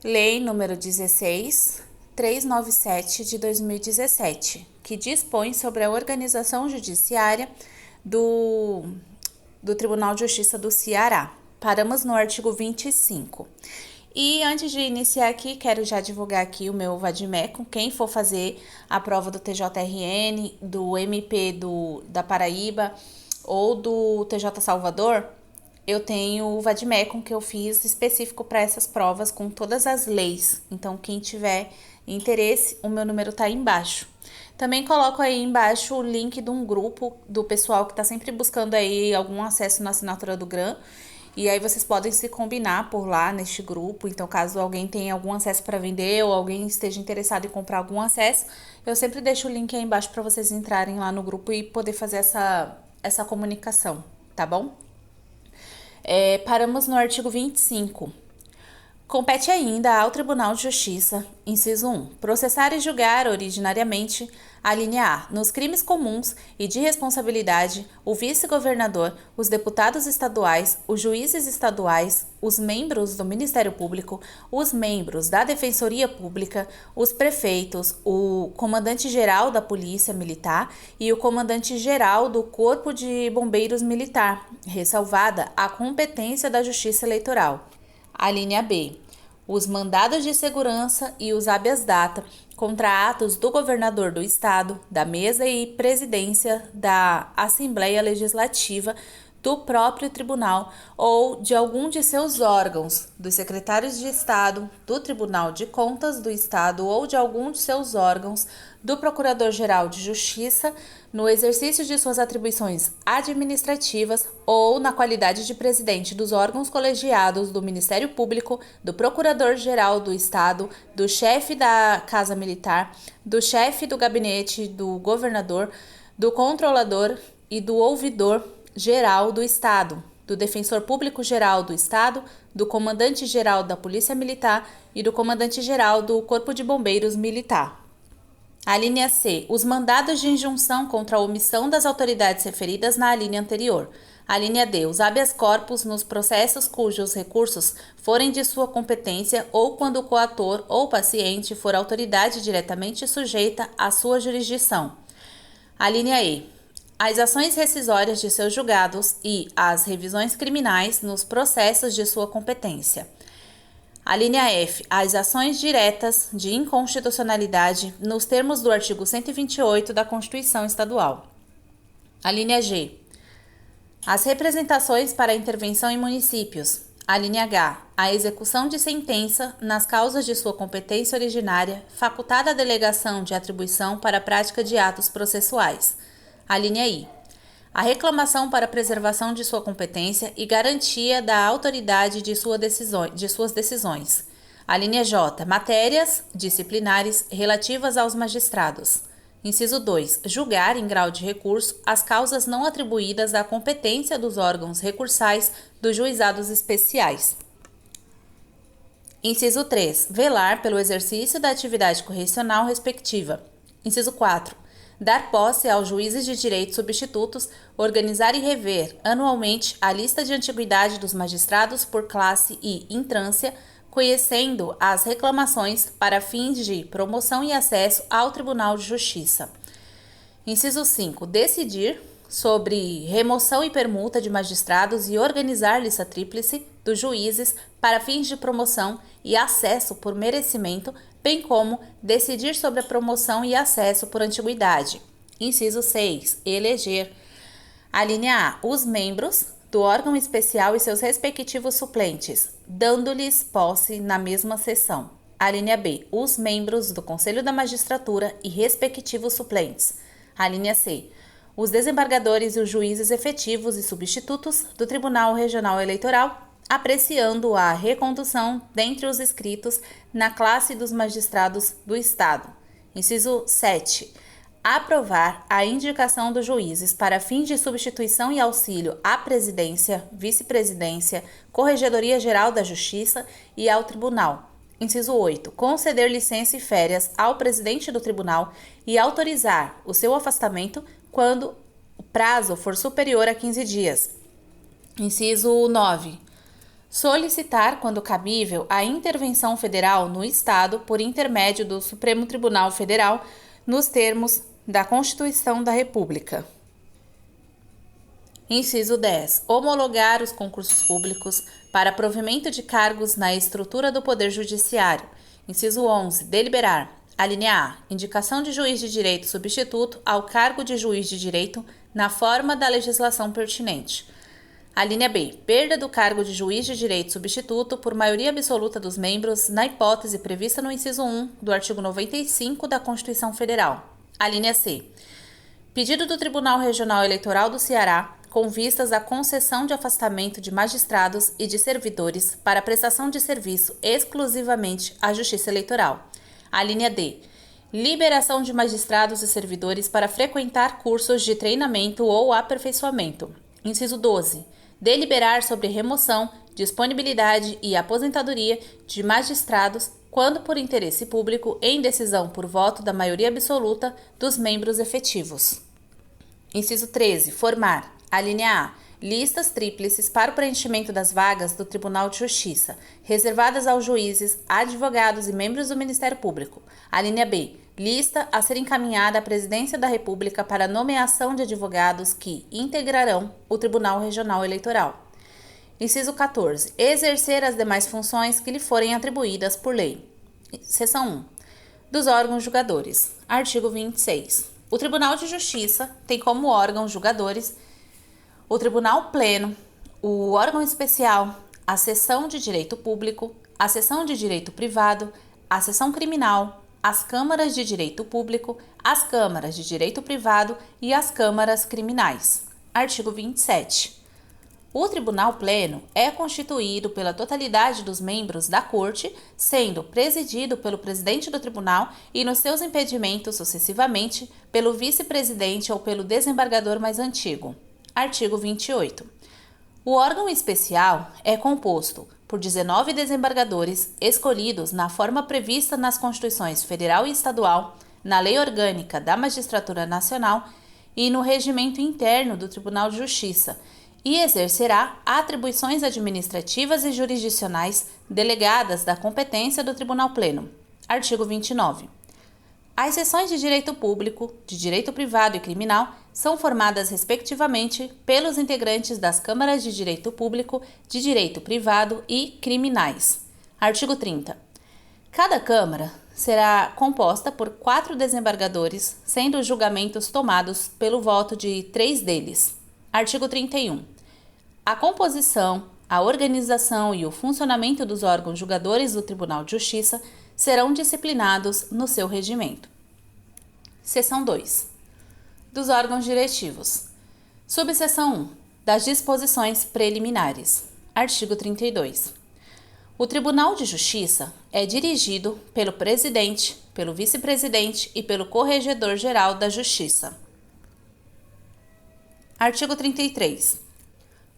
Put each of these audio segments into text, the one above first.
Lei número 16.397 de 2017, que dispõe sobre a organização judiciária do Tribunal de Justiça do Ceará. Paramos no artigo 25. E antes de iniciar aqui, quero já divulgar aqui o meu Vadimeco. Quem for fazer a prova do TJRN, do MP da Paraíba ou do TJ Salvador, eu tenho o Vademecum que eu fiz específico para essas provas com todas as leis. Então, quem tiver interesse, o meu número tá aí embaixo. Também coloco aí embaixo o link de um grupo do pessoal que está sempre buscando aí algum acesso na assinatura do GRAM. E aí vocês podem se combinar por lá neste grupo. Então, caso alguém tenha algum acesso para vender ou alguém esteja interessado em comprar algum acesso, eu sempre deixo o link aí embaixo para vocês entrarem lá no grupo e poder fazer essa comunicação, tá bom? Paramos no artigo 25. Compete ainda ao Tribunal de Justiça, inciso 1, processar e julgar originariamente, a linha A, nos crimes comuns e de responsabilidade, o vice-governador, os deputados estaduais, os juízes estaduais, os membros do Ministério Público, os membros da Defensoria Pública, os prefeitos, o comandante-geral da Polícia Militar e o comandante-geral do Corpo de Bombeiros Militar, ressalvada a competência da Justiça Eleitoral. A linha B, os mandados de segurança e os habeas data contra atos do governador do estado, da mesa e presidência da Assembleia Legislativa, do próprio tribunal ou de algum de seus órgãos, dos secretários de Estado, do Tribunal de Contas do Estado ou de algum de seus órgãos, do Procurador-Geral de Justiça, no exercício de suas atribuições administrativas ou na qualidade de presidente dos órgãos colegiados do Ministério Público, do Procurador-Geral do Estado, do chefe da Casa Militar, do chefe do gabinete do governador, do controlador e do ouvidor geral do Estado, do Defensor Público Geral do Estado, do Comandante-Geral da Polícia Militar e do Comandante-Geral do Corpo de Bombeiros Militar. A linha C, os mandados de injunção contra a omissão das autoridades referidas na linha anterior. A linha D, os habeas corpus nos processos cujos recursos forem de sua competência ou quando o coator ou paciente for autoridade diretamente sujeita à sua jurisdição. A linha E, as ações rescisórias de seus julgados e as revisões criminais nos processos de sua competência. A linha F, as ações diretas de inconstitucionalidade nos termos do artigo 128 da Constituição Estadual. A linha G, as representações para intervenção em municípios. A linha H, a execução de sentença nas causas de sua competência originária, facultada a delegação de atribuição para a prática de atos processuais. A linha I, a reclamação para preservação de sua competência e garantia da autoridade de suas decisões. A linha J, matérias disciplinares relativas aos magistrados. Inciso 2, julgar em grau de recurso as causas não atribuídas à competência dos órgãos recursais dos juizados especiais. Inciso 3, velar pelo exercício da atividade correcional respectiva. Inciso 4, dar posse aos juízes de direito substitutos, organizar e rever anualmente a lista de antiguidade dos magistrados por classe e intrância, conhecendo as reclamações para fins de promoção e acesso ao Tribunal de Justiça. Inciso 5. Decidir sobre remoção e permuta de magistrados e organizar lista tríplice dos juízes para fins de promoção e acesso por merecimento, bem como decidir sobre a promoção e acesso por antiguidade. Inciso 6. Eleger. A linha A. Os membros do órgão especial e seus respectivos suplentes, dando-lhes posse na mesma sessão. A linha B. Os membros do Conselho da Magistratura e respectivos suplentes. A linha C. Os desembargadores e os juízes efetivos e substitutos do Tribunal Regional Eleitoral, apreciando a recondução dentre os inscritos na classe dos magistrados do Estado. Inciso 7. Aprovar a indicação dos juízes para fins de substituição e auxílio à presidência, vice-presidência, Corregedoria Geral da Justiça e ao Tribunal. Inciso 8. Conceder licença e férias ao presidente do tribunal e autorizar o seu afastamento quando o prazo for superior a 15 dias. Inciso 9. Solicitar, quando cabível, a intervenção federal no Estado por intermédio do Supremo Tribunal Federal nos termos da Constituição da República. Inciso 10. Homologar os concursos públicos para provimento de cargos na estrutura do Poder Judiciário. Inciso 11. Deliberar. A linha A. Indicação de juiz de direito substituto ao cargo de juiz de direito na forma da legislação pertinente. A linha B. Perda do cargo de juiz de direito substituto por maioria absoluta dos membros na hipótese prevista no inciso 1 do artigo 95 da Constituição Federal. A linha C. Pedido do Tribunal Regional Eleitoral do Ceará com vistas à concessão de afastamento de magistrados e de servidores para prestação de serviço exclusivamente à Justiça Eleitoral. A linha D. Liberação de magistrados e servidores para frequentar cursos de treinamento ou aperfeiçoamento. Inciso 12. Deliberar sobre remoção, disponibilidade e aposentadoria de magistrados quando por interesse público em decisão por voto da maioria absoluta dos membros efetivos. Inciso 13. Formar. A linha A. Listas tríplices para o preenchimento das vagas do Tribunal de Justiça, reservadas aos juízes, advogados e membros do Ministério Público. A linha B. Lista a ser encaminhada à Presidência da República para nomeação de advogados que integrarão o Tribunal Regional Eleitoral. Inciso 14. Exercer as demais funções que lhe forem atribuídas por lei. Seção 1. Dos órgãos julgadores. Artigo 26. O Tribunal de Justiça tem como órgãos julgadores o Tribunal Pleno, o órgão especial, a seção de direito público, a seção de direito privado, a seção criminal, as câmaras de direito público, as câmaras de direito privado e as câmaras criminais. Artigo 27. O Tribunal Pleno é constituído pela totalidade dos membros da Corte, sendo presidido pelo presidente do tribunal e, nos seus impedimentos, sucessivamente, pelo vice-presidente ou pelo desembargador mais antigo. Artigo 28. O órgão especial é composto por 19 desembargadores escolhidos na forma prevista nas Constituições Federal e Estadual, na Lei Orgânica da Magistratura Nacional e no regimento interno do Tribunal de Justiça, e exercerá atribuições administrativas e jurisdicionais delegadas da competência do Tribunal Pleno. Artigo 29. As seções de direito público, de direito privado e criminal são formadas, respectivamente, pelos integrantes das câmaras de direito público, de direito privado e criminais. Artigo 30. Cada câmara será composta por 4 desembargadores, sendo os julgamentos tomados pelo voto de 3 deles. Artigo 31. A composição, a organização e o funcionamento dos órgãos julgadores do Tribunal de Justiça serão disciplinados no seu regimento. Seção 2. Dos órgãos diretivos. Subseção 1. Das disposições preliminares. Artigo 32. O Tribunal de Justiça é dirigido pelo presidente, pelo vice-presidente e pelo corregedor-geral da Justiça. Artigo 33.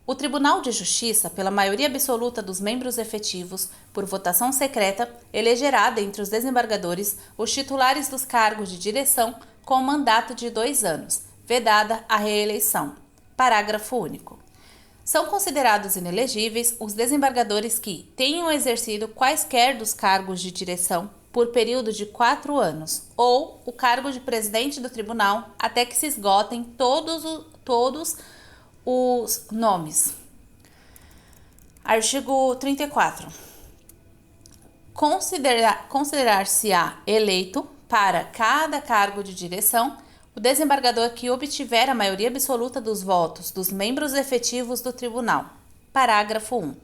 O Tribunal de Justiça, pela maioria absoluta dos membros efetivos, por votação secreta, elegerá dentre os desembargadores os titulares dos cargos de direção com mandato de 2 anos, vedada a reeleição. Parágrafo único. São considerados inelegíveis os desembargadores que tenham exercido quaisquer dos cargos de direção por período de 4 anos, ou o cargo de presidente do tribunal até que se esgotem todos os nomes. Artigo 34. Considerar-se-á eleito para cada cargo de direção o desembargador que obtiver a maioria absoluta dos votos dos membros efetivos do tribunal. Parágrafo 1.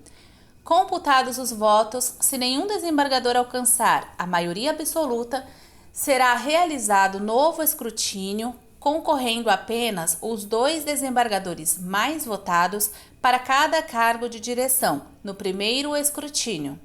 Computados os votos, se nenhum desembargador alcançar a maioria absoluta, será realizado novo escrutínio, concorrendo apenas os 2 desembargadores mais votados para cada cargo de direção, no primeiro escrutínio.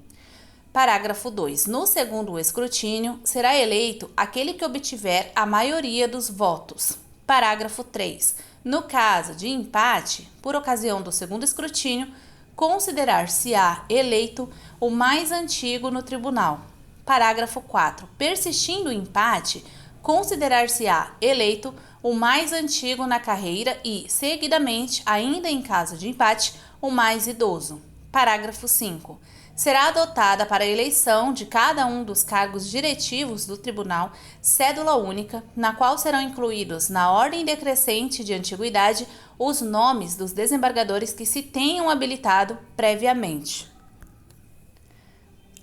Parágrafo 2. No segundo escrutínio, será eleito aquele que obtiver a maioria dos votos. Parágrafo 3. No caso de empate, por ocasião do segundo escrutínio, considerar-se-á eleito o mais antigo no tribunal. Parágrafo 4. Persistindo o empate, considerar-se-á eleito o mais antigo na carreira e, seguidamente, ainda em caso de empate, o mais idoso. Parágrafo 5. Será adotada para a eleição de cada um dos cargos diretivos do Tribunal cédula única, na qual serão incluídos, na ordem decrescente de antiguidade, os nomes dos desembargadores que se tenham habilitado previamente.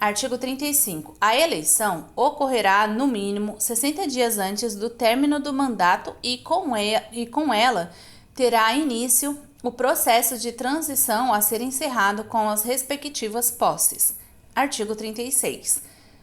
Artigo 35. A eleição ocorrerá, no mínimo, 60 dias antes do término do mandato e com ela terá início o processo de transição a ser encerrado com as respectivas posses. Artigo 36.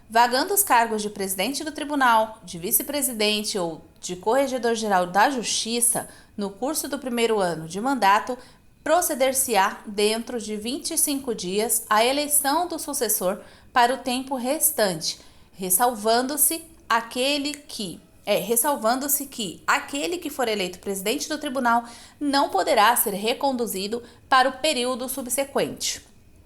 Vagando os cargos de presidente do tribunal, de vice-presidente ou de corregedor-geral da Justiça no curso do primeiro ano de mandato, proceder-se-á, dentro de 25 dias, a eleição do sucessor para o tempo restante, ressalvando-se que aquele que for eleito presidente do tribunal não poderá ser reconduzido para o período subsequente.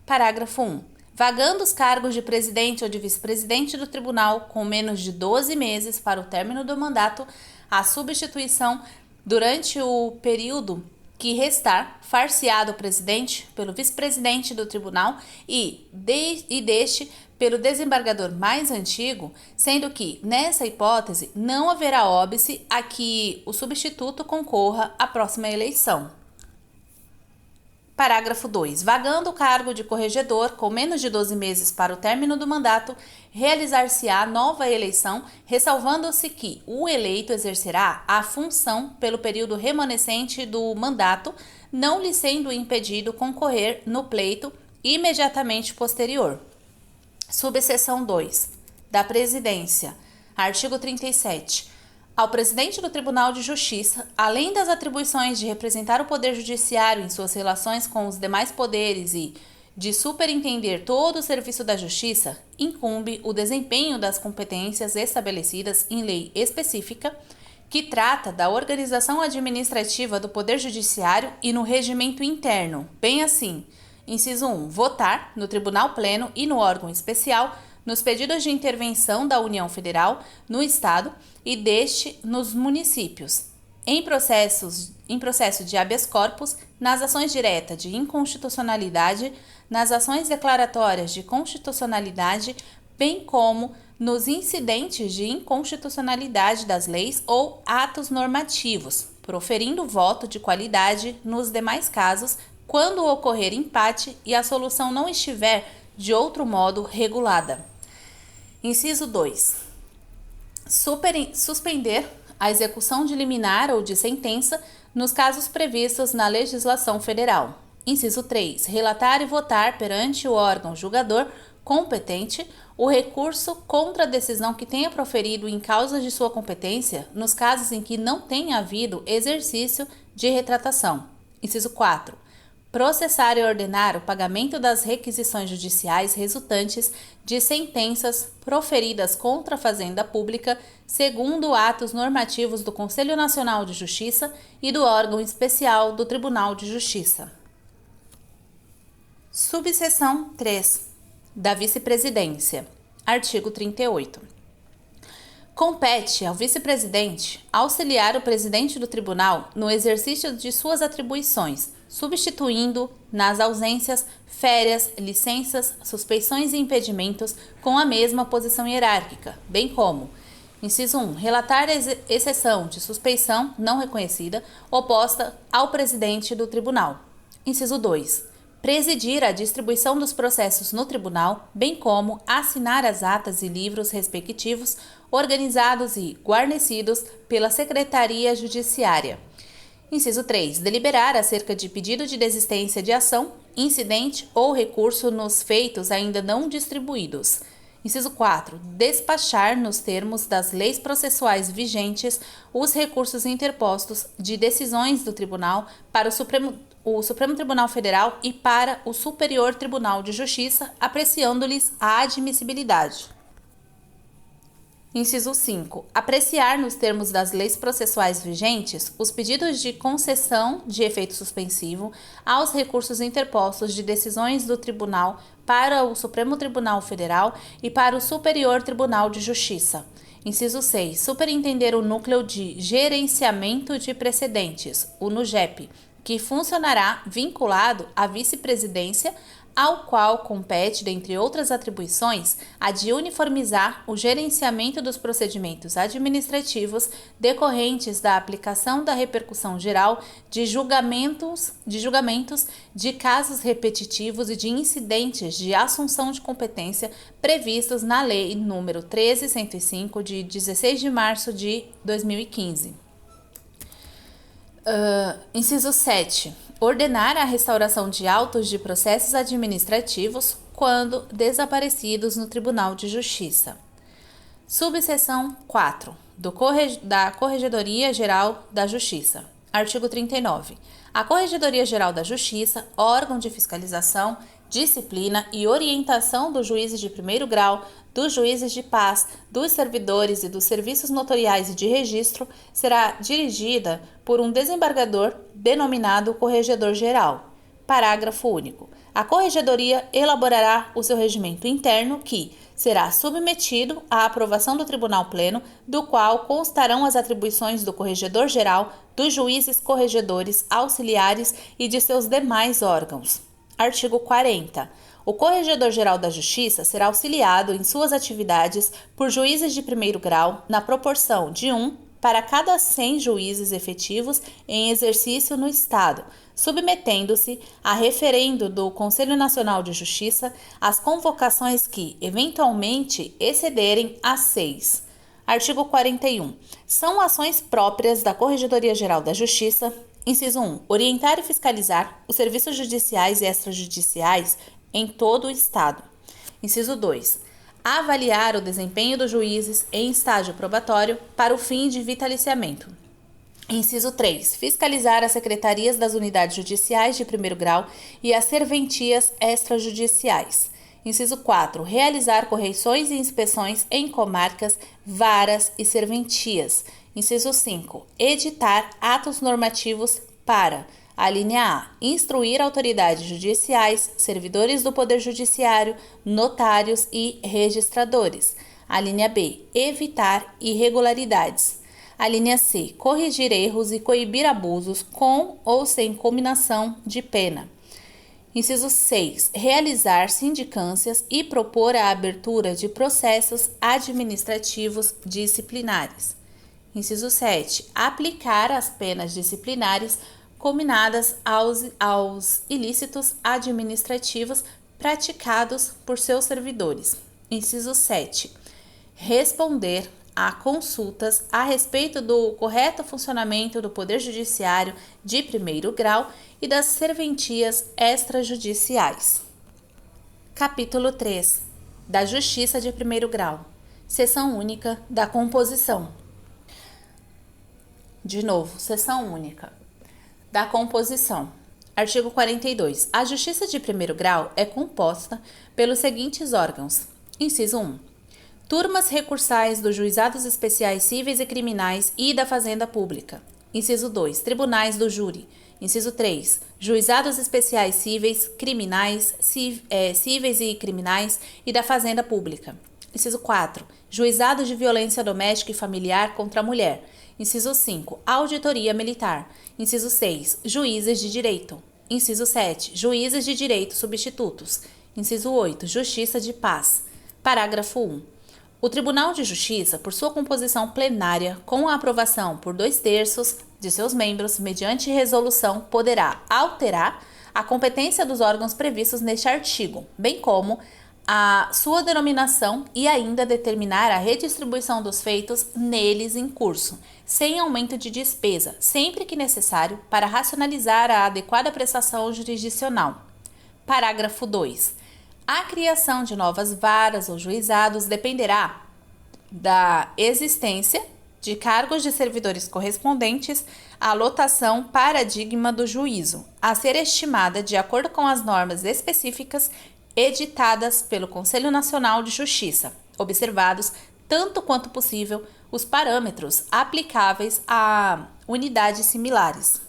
Parágrafo 1. Vagando os cargos de presidente ou de vice-presidente do tribunal com menos de 12 meses para o término do mandato, a substituição durante o período que restar, far-se-á o presidente pelo vice-presidente do tribunal e deste pelo desembargador mais antigo, sendo que, nessa hipótese, não haverá óbice a que o substituto concorra à próxima eleição. Parágrafo 2. Vagando o cargo de corregedor com menos de 12 meses para o término do mandato, realizar-se-á nova eleição, ressalvando-se que o eleito exercerá a função pelo período remanescente do mandato, não lhe sendo impedido concorrer no pleito imediatamente posterior. Subseção 2. Da Presidência. Artigo 37. Ao presidente do Tribunal de Justiça, além das atribuições de representar o Poder Judiciário em suas relações com os demais poderes e de superintender todo o serviço da Justiça, incumbe o desempenho das competências estabelecidas em lei específica que trata da organização administrativa do Poder Judiciário e no regimento interno, bem assim, inciso 1, votar no Tribunal Pleno e no órgão especial nos pedidos de intervenção da União Federal no Estado e deste nos municípios, em processo de habeas corpus, nas ações diretas de inconstitucionalidade, nas ações declaratórias de constitucionalidade, bem como nos incidentes de inconstitucionalidade das leis ou atos normativos, proferindo voto de qualidade nos demais casos, quando ocorrer empate e a solução não estiver de outro modo regulada. Inciso 2. Suspender a execução de liminar ou de sentença nos casos previstos na legislação federal. Inciso 3. Relatar e votar perante o órgão julgador competente o recurso contra a decisão que tenha proferido em causa de sua competência nos casos em que não tenha havido exercício de retratação. Inciso 4. Processar e ordenar o pagamento das requisições judiciais resultantes de sentenças proferidas contra a Fazenda Pública, segundo atos normativos do Conselho Nacional de Justiça e do órgão especial do Tribunal de Justiça. Subseção 3. Da Vice-Presidência. Artigo 38. Compete ao vice-presidente auxiliar o presidente do tribunal no exercício de suas atribuições, substituindo, nas ausências, férias, licenças, suspeições e impedimentos com a mesma posição hierárquica, bem como: inciso 1. Relatar exceção de suspeição não reconhecida oposta ao presidente do tribunal. Inciso 2. Presidir a distribuição dos processos no tribunal, bem como assinar as atas e livros respectivos, organizados e guarnecidos pela Secretaria Judiciária. Inciso 3. Deliberar acerca de pedido de desistência de ação, incidente ou recurso nos feitos ainda não distribuídos. Inciso 4. Despachar, nos termos das leis processuais vigentes, os recursos interpostos de decisões do Tribunal para o Supremo Tribunal Federal e para o Superior Tribunal de Justiça, apreciando-lhes a admissibilidade. Inciso 5. Apreciar, nos termos das leis processuais vigentes, os pedidos de concessão de efeito suspensivo aos recursos interpostos de decisões do Tribunal para o Supremo Tribunal Federal e para o Superior Tribunal de Justiça. Inciso 6. Superintender o Núcleo de Gerenciamento de Precedentes, o NUGEP, que funcionará vinculado à vice-presidência, ao qual compete, dentre outras atribuições, a de uniformizar o gerenciamento dos procedimentos administrativos decorrentes da aplicação da repercussão geral de julgamentos de casos repetitivos e de incidentes de assunção de competência previstos na Lei nº 13.105, de 16 de março de 2015. Inciso 7. Ordenar a restauração de autos de processos administrativos quando desaparecidos no Tribunal de Justiça. Subseção 4. Da Corregedoria Geral da Justiça. Artigo 39. A Corregedoria Geral da Justiça, órgão de fiscalização, disciplina e orientação dos juízes de primeiro grau, dos juízes de paz, dos servidores e dos serviços notoriais e de registro, será dirigida por um desembargador denominado Corregedor Geral. Parágrafo único. A Corregedoria elaborará o seu regimento interno que será submetido à aprovação do Tribunal Pleno, do qual constarão as atribuições do Corregedor Geral, dos juízes corregedores, auxiliares e de seus demais órgãos. Artigo 40. O Corregedor-Geral da Justiça será auxiliado em suas atividades por juízes de primeiro grau na proporção de 1 para cada 100 juízes efetivos em exercício no Estado, submetendo-se a referendo do Conselho Nacional de Justiça as convocações que, eventualmente, excederem a 6. Artigo 41. São ações próprias da Corregedoria Geral da Justiça: inciso 1. Orientar e fiscalizar os serviços judiciais e extrajudiciais em todo o Estado. Inciso 2. Avaliar o desempenho dos juízes em estágio probatório para o fim de vitaliciamento. Inciso 3. Fiscalizar as secretarias das unidades judiciais de primeiro grau e as serventias extrajudiciais. Inciso 4. Realizar correições e inspeções em comarcas, varas e serventias. Inciso 5. Editar atos normativos para: a linha A. Instruir autoridades judiciais, servidores do Poder Judiciário, notários e registradores. A linha B. Evitar irregularidades. A linha C. Corrigir erros e coibir abusos com ou sem cominação de pena. Inciso 6. Realizar sindicâncias e propor a abertura de processos administrativos disciplinares. Inciso 7. Aplicar as penas disciplinares cominadas aos ilícitos administrativos praticados por seus servidores. Inciso 7. Responder a consultas a respeito do correto funcionamento do Poder Judiciário de primeiro grau e das serventias extrajudiciais. Capítulo 3. Da Justiça de primeiro grau. Seção única da composição. De novo, seção única da composição. Artigo 42. A Justiça de primeiro grau é composta pelos seguintes órgãos. Inciso 1. Turmas recursais dos Juizados Especiais Cíveis e Criminais e da Fazenda Pública. Inciso 2. Tribunais do Júri. Inciso 3. Juizados Especiais Cíveis, Criminais, Cíveis e Criminais e da Fazenda Pública. Inciso 4. Juizados de Violência Doméstica e Familiar contra a Mulher. Inciso 5. Auditoria Militar. Inciso 6. Juízes de Direito. Inciso 7. Juízes de Direito Substitutos. Inciso 8. Justiça de Paz. Parágrafo 1. O Tribunal de Justiça, por sua composição plenária, com a aprovação por 2/3 de seus membros, mediante resolução, poderá alterar a competência dos órgãos previstos neste artigo, bem como a sua denominação e ainda determinar a redistribuição dos feitos neles em curso, sem aumento de despesa, sempre que necessário, para racionalizar a adequada prestação jurisdicional. Parágrafo 2. A criação de novas varas ou juizados dependerá da existência de cargos de servidores correspondentes à lotação paradigma do juízo, a ser estimada de acordo com as normas específicas editadas pelo Conselho Nacional de Justiça, observados, tanto quanto possível, os parâmetros aplicáveis a unidades similares.